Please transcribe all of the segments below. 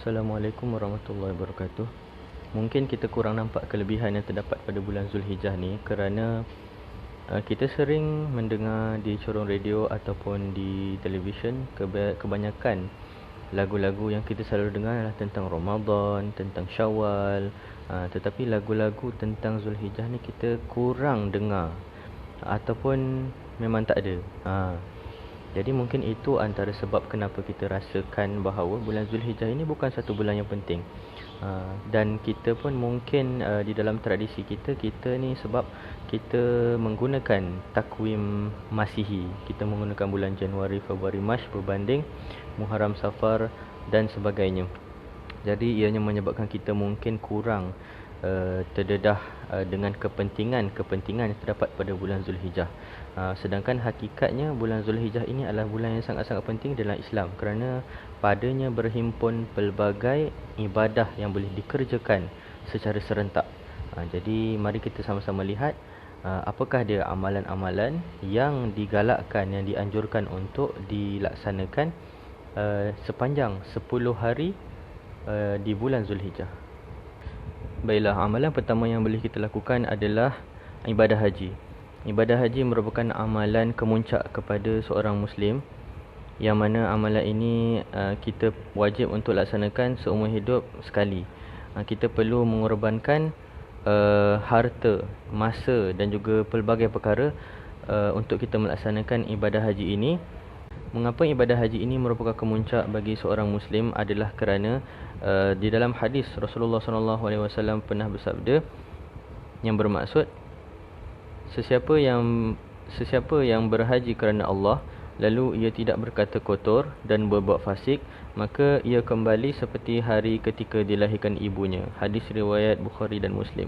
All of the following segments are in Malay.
Assalamualaikum warahmatullahi wabarakatuh. Mungkin kita kurang nampak kelebihan yang terdapat pada bulan Zulhijjah ni kerana kita sering mendengar di corong radio ataupun di televisyen kebanyakan lagu-lagu yang kita selalu dengar adalah tentang Ramadan, tentang Syawal, tetapi lagu-lagu tentang Zulhijjah ni kita kurang dengar ataupun memang tak ada. Jadi mungkin itu antara sebab kenapa kita rasakan bahawa bulan Zulhijjah ini bukan satu bulan yang penting. Dan kita pun mungkin di dalam tradisi kita ni sebab kita menggunakan takwim Masihi. Kita menggunakan bulan Januari, Februari, Mac berbanding Muharram, Safar dan sebagainya. Jadi ianya menyebabkan kita mungkin kurang terdedah dengan kepentingan yang terdapat pada bulan Zulhijjah. Sedangkan hakikatnya bulan Zulhijjah ini adalah bulan yang sangat-sangat penting dalam Islam kerana padanya berhimpun pelbagai ibadah yang boleh dikerjakan secara serentak. Jadi mari kita sama-sama lihat apakah dia amalan-amalan yang digalakkan, yang dianjurkan untuk dilaksanakan sepanjang 10 hari di bulan Zulhijjah. Baiklah, amalan pertama yang boleh kita lakukan adalah ibadah haji. Ibadah haji merupakan amalan kemuncak kepada seorang Muslim, yang mana amalan ini kita wajib untuk laksanakan seumur hidup sekali. Kita perlu mengorbankan harta, masa dan juga pelbagai perkara untuk kita melaksanakan ibadah haji ini. Mengapa ibadah haji ini merupakan kemuncak bagi seorang Muslim adalah kerana di dalam hadis Rasulullah SAW pernah bersabda yang bermaksud sesiapa yang berhaji kerana Allah lalu ia tidak berkata kotor dan berbuat fasik, maka ia kembali seperti hari ketika dilahirkan ibunya. Hadis riwayat Bukhari dan Muslim.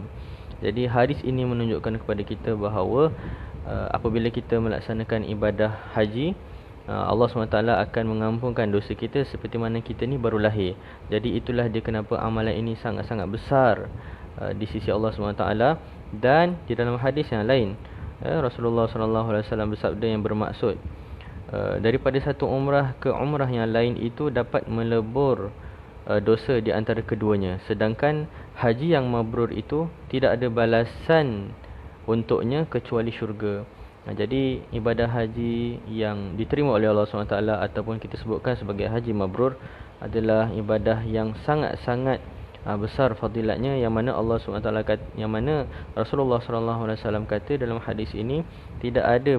Jadi hadis ini menunjukkan kepada kita bahawa apabila kita melaksanakan ibadah haji, Allah SWT akan mengampunkan dosa kita seperti mana kita ni baru lahir. Jadi itulah dia kenapa amalan ini sangat-sangat besar di sisi Allah SWT. Dan di dalam hadis yang lain Rasulullah SAW bersabda yang bermaksud daripada satu umrah ke umrah yang lain itu dapat melebur dosa di antara keduanya. Sedangkan haji yang mabrur itu tidak ada balasan untuknya kecuali syurga. Jadi ibadah haji yang diterima oleh Allah SWT ataupun kita sebutkan sebagai haji mabrur adalah ibadah yang sangat-sangat besar fadilatnya, yang mana Allah SWT yang mana Rasulullah SAW kata dalam hadis ini tidak ada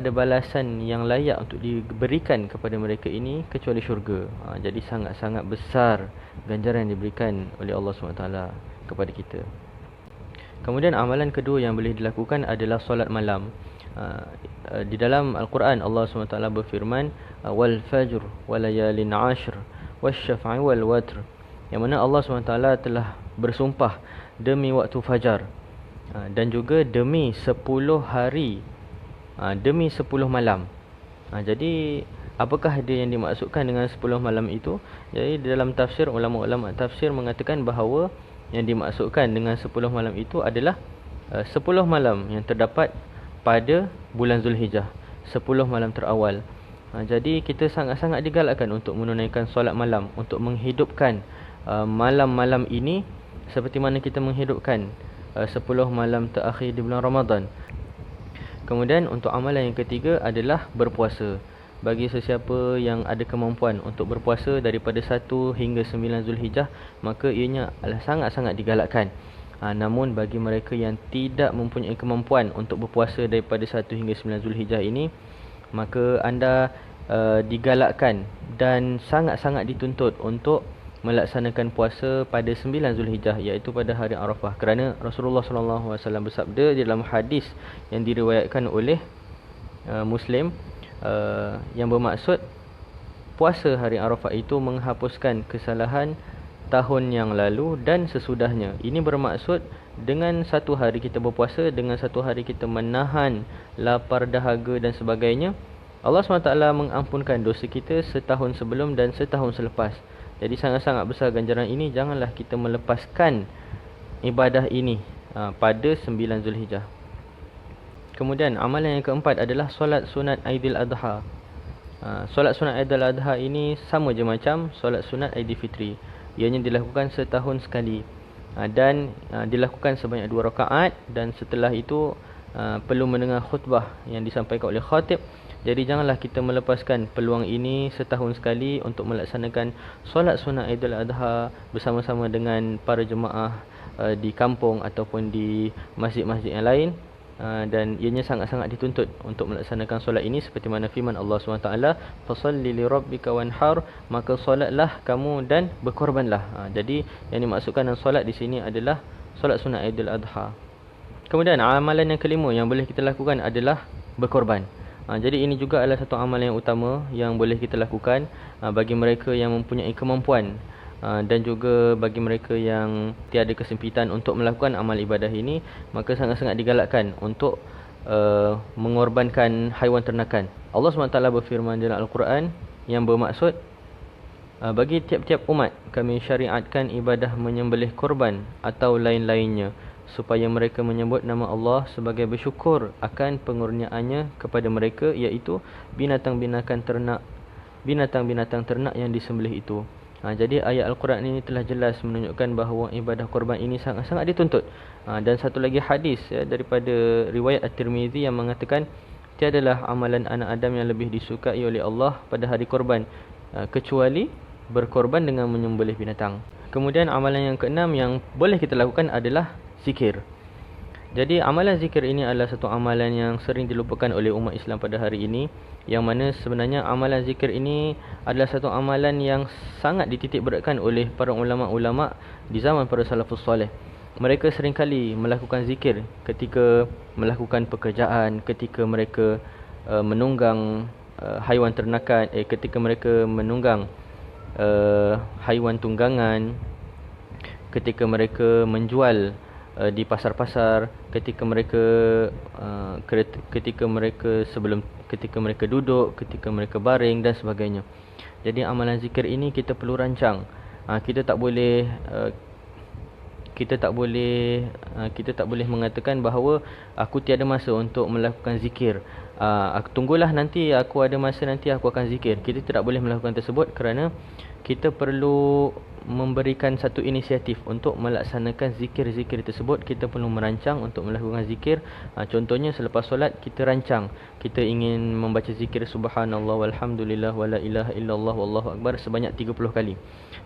balasan yang layak untuk diberikan kepada mereka ini kecuali syurga. Jadi sangat-sangat besar ganjaran yang diberikan oleh Allah SWT kepada kita. Kemudian amalan kedua yang boleh dilakukan adalah solat malam. Di dalam Al-Quran Allah SWT berfirman wal fajr walayalin ashr wasyaf'i wal watr, yang mana Allah SWT telah bersumpah demi waktu fajar dan juga demi 10 hari, demi 10 malam. Jadi apakah dia yang dimaksudkan dengan 10 malam itu? Jadi di dalam tafsir, ulama-ulama tafsir mengatakan bahawa yang dimaksudkan dengan 10 malam itu adalah 10 malam yang terdapat pada bulan Zulhijjah, 10 malam terawal. Jadi kita sangat-sangat digalakkan untuk menunaikan solat malam, untuk menghidupkan malam-malam ini seperti mana kita menghidupkan 10 malam terakhir di bulan Ramadan. Kemudian untuk amalan yang ketiga adalah berpuasa. Bagi sesiapa yang ada kemampuan untuk berpuasa daripada 1 hingga 9 Zulhijjah, maka ianya adalah sangat-sangat digalakkan. Namun bagi mereka yang tidak mempunyai kemampuan untuk berpuasa daripada 1 hingga 9 Zulhijjah ini, maka anda digalakkan dan sangat-sangat dituntut untuk melaksanakan puasa pada 9 Zulhijjah, iaitu pada hari Arafah. Kerana Rasulullah SAW bersabda di dalam hadis yang diriwayatkan oleh Muslim, yang bermaksud puasa hari Arafah itu menghapuskan kesalahan tahun yang lalu dan sesudahnya. Ini bermaksud dengan satu hari kita berpuasa, dengan satu hari kita menahan lapar, dahaga dan sebagainya, Allah SWT mengampunkan dosa kita setahun sebelum dan setahun selepas. Jadi sangat-sangat besar ganjaran ini. Janganlah kita melepaskan ibadah ini pada 9 Zulhijjah. Kemudian amalan yang keempat adalah solat sunat Aidil Adha. Solat sunat Aidil Adha ini sama je macam solat sunat Aidilfitri. Ianya dilakukan setahun sekali. Dan dilakukan sebanyak 2 rakaat, dan setelah itu perlu mendengar khutbah yang disampaikan oleh khatib. Jadi janganlah kita melepaskan peluang ini setahun sekali untuk melaksanakan solat sunat Aidil Adha bersama-sama dengan para jemaah di kampung ataupun di masjid-masjid yang lain. Dan ianya sangat-sangat dituntut untuk melaksanakan solat ini seperti mana firman Allah SWT, fasalli li rabbika wanhar, maka solatlah kamu dan berkorbanlah. Jadi yang dimaksudkan dengan solat di sini adalah solat sunat Aidil Adha. Kemudian amalan yang kelima yang boleh kita lakukan adalah berkorban. Jadi ini juga adalah satu amalan yang utama yang boleh kita lakukan bagi mereka yang mempunyai kemampuan, dan juga bagi mereka yang tiada kesempitan untuk melakukan amal ibadah ini, maka sangat-sangat digalakkan untuk mengorbankan haiwan ternakan. Allah SWT berfirman dalam Al-Quran yang bermaksud, bagi tiap-tiap umat kami syariatkan ibadah menyembelih korban atau lain-lainnya, supaya mereka menyebut nama Allah sebagai bersyukur akan pengurniaannya kepada mereka, iaitu binatang-binatang ternak yang disembelih itu. Jadi ayat Al-Quran ini telah jelas menunjukkan bahawa ibadah korban ini sangat-sangat dituntut. Dan satu lagi hadis daripada riwayat At-Tirmizi yang mengatakan, tiadalah amalan anak Adam yang lebih disukai oleh Allah pada hari korban kecuali berkorban dengan menyembelih binatang. Kemudian amalan yang keenam yang boleh kita lakukan adalah zikir. Jadi amalan zikir ini adalah satu amalan yang sering dilupakan oleh umat Islam pada hari ini, yang mana sebenarnya amalan zikir ini adalah satu amalan yang sangat dititik beratkan oleh para ulama-ulama di zaman para salafus soleh. Mereka seringkali melakukan zikir ketika melakukan pekerjaan, ketika mereka menunggang haiwan ternakan, ketika mereka menunggang haiwan tunggangan, ketika mereka menjual di pasar-pasar, ketika mereka duduk, ketika mereka baring dan sebagainya. Jadi amalan zikir ini kita perlu rancang. Kita tak boleh mengatakan bahawa aku tiada masa untuk melakukan zikir. Tunggulah nanti aku ada masa, nanti aku akan zikir. Kita tidak boleh melakukan tersebut kerana kita perlu memberikan satu inisiatif untuk melaksanakan zikir-zikir tersebut. Kita perlu merancang untuk melakukan zikir. Contohnya selepas solat kita rancang, kita ingin membaca zikir subhanallah walhamdulillah wala ilaha illallah wallahu akbar sebanyak 30 kali.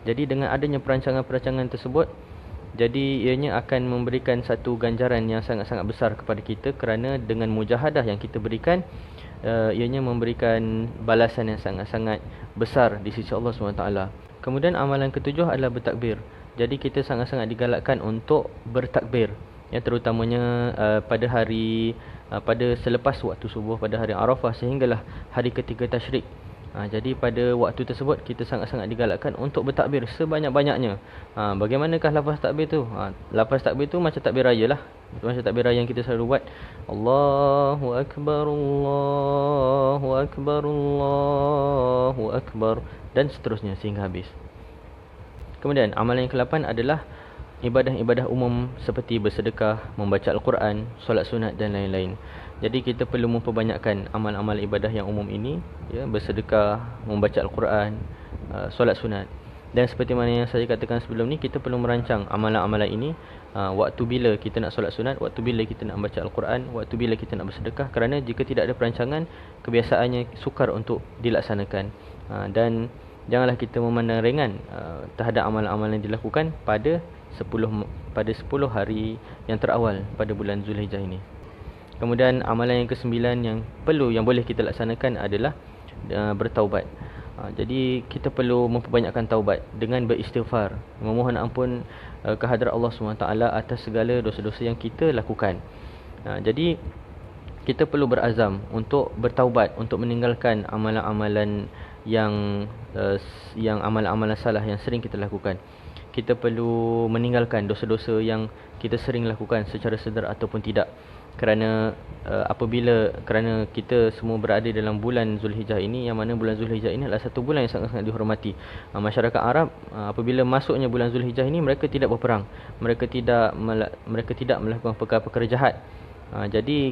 Jadi dengan adanya perancangan-perancangan tersebut, jadi ianya akan memberikan satu ganjaran yang sangat-sangat besar kepada kita, kerana dengan mujahadah yang kita berikan, ianya memberikan balasan yang sangat-sangat besar di sisi Allah SWT. Kemudian amalan ketujuh adalah bertakbir. Jadi kita sangat-sangat digalakkan untuk bertakbir, yang terutamanya pada selepas waktu subuh pada hari Arafah sehinggalah hari ketiga tasyrik. Jadi pada waktu tersebut kita sangat-sangat digalakkan untuk bertakbir sebanyak-banyaknya. Bagaimanakah lafaz takbir tu? Lafaz takbir tu macam takbir raya lah. Macam takbir raya yang kita selalu buat. Allahu Akbar, Allahu Akbar, Allahu Akbar, dan seterusnya sehingga habis. Kemudian amalan yang ke-8 adalah ibadah-ibadah umum seperti bersedekah, membaca Al-Quran, solat sunat dan lain-lain. Jadi kita perlu memperbanyakkan amal-amal ibadah yang umum ini, bersedekah, membaca Al-Quran, solat sunat. Dan seperti mana yang saya katakan sebelum ni, kita perlu merancang amalan-amalan ini, waktu bila kita nak solat sunat, waktu bila kita nak baca Al-Quran, waktu bila kita nak bersedekah. Kerana jika tidak ada perancangan, kebiasaannya sukar untuk dilaksanakan. Dan janganlah kita memandang ringan terhadap amalan-amalan yang dilakukan pada 10 hari yang terawal pada bulan Zulhijjah ini. Kemudian amalan yang ke-9 yang boleh kita laksanakan adalah bertaubat. Jadi kita perlu memperbanyakkan taubat dengan beristighfar, memohon ampun kehadrat Allah SWT atas segala dosa-dosa yang kita lakukan. Jadi kita perlu berazam untuk bertaubat, untuk meninggalkan amalan-amalan yang amalan-amalan salah yang sering kita lakukan. Kita perlu meninggalkan dosa-dosa yang kita sering lakukan secara sedar ataupun tidak. Kerana kerana kita semua berada dalam bulan Zulhijjah ini, yang mana bulan Zulhijjah ini adalah satu bulan yang sangat-sangat dihormati. Masyarakat Arab apabila masuknya bulan Zulhijjah ini, mereka tidak berperang, mereka tidak melakukan perkara-perkara jahat. Jadi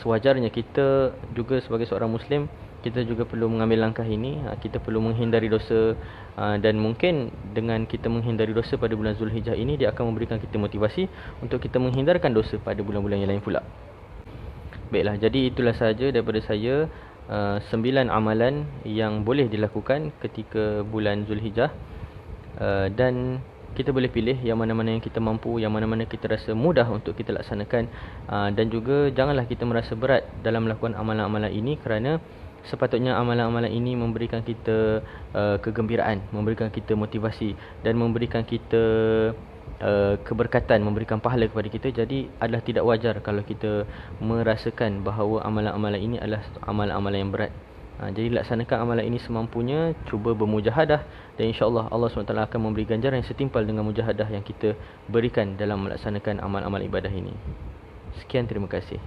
sewajarnya kita juga sebagai seorang Muslim, kita juga perlu mengambil langkah ini. Kita perlu menghindari dosa, dan mungkin dengan kita menghindari dosa pada bulan Zulhijjah ini, dia akan memberikan kita motivasi untuk kita menghindarkan dosa pada bulan-bulan yang lain pula. Baiklah, jadi itulah sahaja daripada saya, 9 amalan yang boleh dilakukan ketika bulan Zulhijjah, dan kita boleh pilih yang mana-mana yang kita mampu, yang mana-mana kita rasa mudah untuk kita laksanakan. Dan juga janganlah kita merasa berat dalam melakukan amalan-amalan ini, kerana sepatutnya amalan-amalan ini memberikan kita kegembiraan, memberikan kita motivasi, dan memberikan kita keberkatan, memberikan pahala kepada kita. Jadi adalah tidak wajar kalau kita merasakan bahawa amalan-amalan ini adalah amalan-amalan yang berat. Jadi laksanakan amalan ini semampunya, cuba bermujahadah, dan insya-Allah Allah SWT akan memberi ganjaran yang setimpal dengan mujahadah yang kita berikan dalam melaksanakan amal-amal ibadah ini. Sekian, terima kasih.